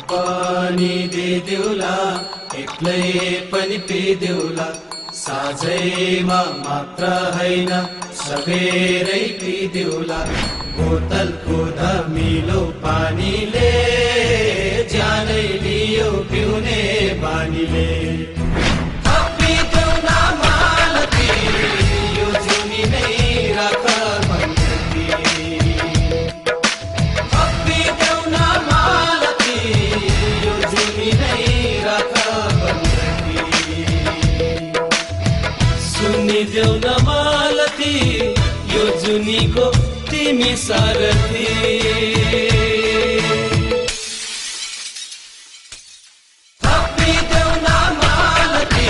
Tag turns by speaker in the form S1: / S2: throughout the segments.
S1: पानी दे देउला एक्लै पनि पिदेउला साझैमा मात्र हैन सबेरै पिदेउला बोतलको धमिलो पानीले ज्यानै लियो पिउने बानीले देऊ न मालती यो जुनीको तिमी सारथी थपी देऊ न मालती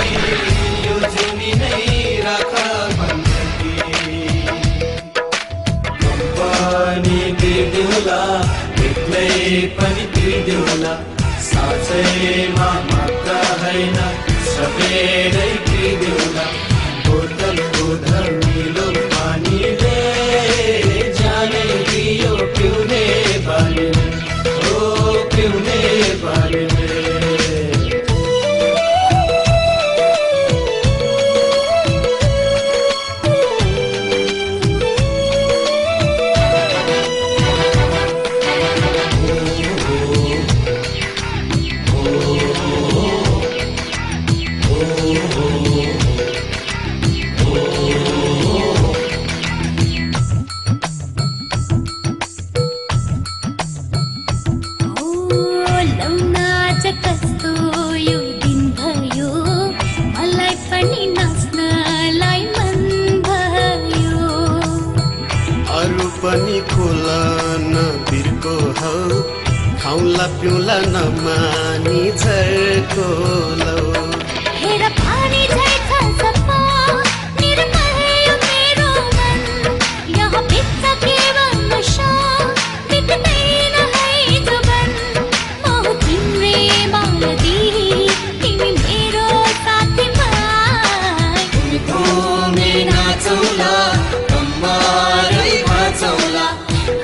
S1: यो जुनी नै राख बन्दकी कम्पनी दिदेउला एक्लै पनि दिदेउला साँच्चैमा मात्र हैन सबैरै दिदेउला बोतलको धमिलो पानीले जाने लियो पिउने बानीले ओ पिउने बानीले खाउला पिउला नमानी झर्को लौ
S2: हेर पानी झैछ सपा निर्मल यो मेरो मन यहाँ बित्छ केवल नशा बित्दैन है जवन म तिम्रै मालती तिमी मेरो साथीमा
S1: घुमी नाचौला कम्मरै भाचौला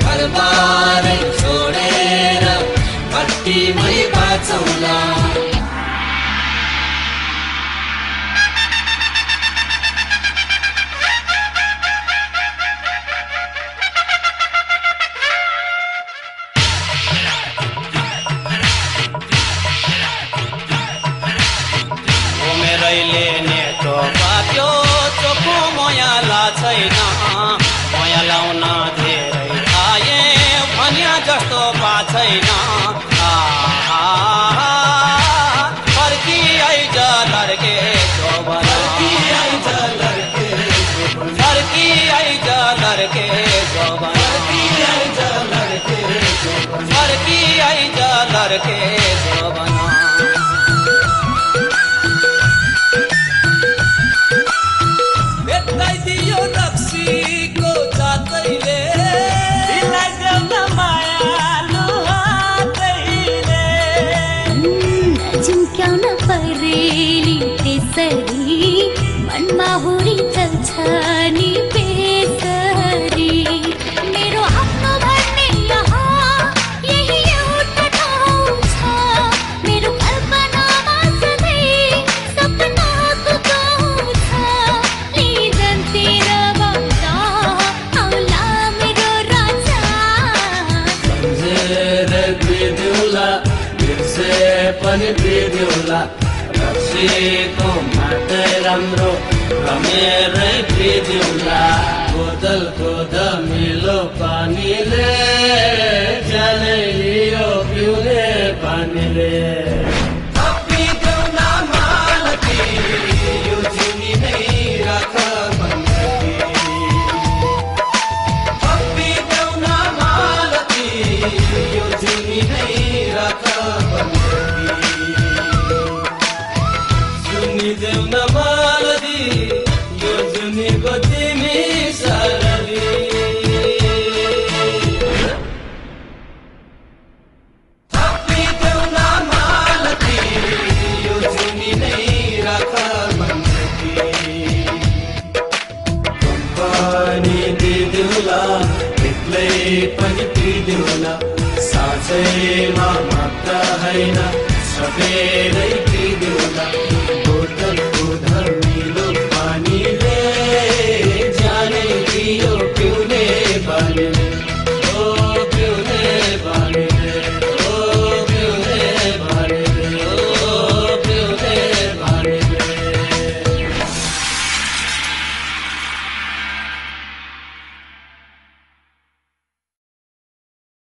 S1: घरबारै छोडेर भट्टीमै बाचौला मेरैले नेटो पाक्यो चोखो मयाला छैन मया लाउन धेरै आए भन्या जस्तो पा छैन फर्की आइज लड्के जोबन फर्की आइज लड्के जोबन फर्की आइज लड्के जोबन भेट्टाइदियो रक्सीको जातैले
S2: झुम्क्याउन परेली त्यसरी मनमा हुरी चल्छ नि बेसरी मेरो आफ्नो भन्ने यहाँ यही एउटा ठाउँ छ मेरो कल्पनामा सधैँ सपनाको गाउँ छ लिजन्तिर बग्दा आउला मेरो राजा
S1: सम्झेर बिदेउला बिर्से पनि बिदेउला रक्सीको माटै राम्रो रमेरै बिदेउला बोतलको धमिलो पानीले जानै लियो पिउने पानीले देऊ न मालती यो जुनीको तिमी सारा पनि पिदिउँला साँच्चैमा मात्र होइन सबैलाई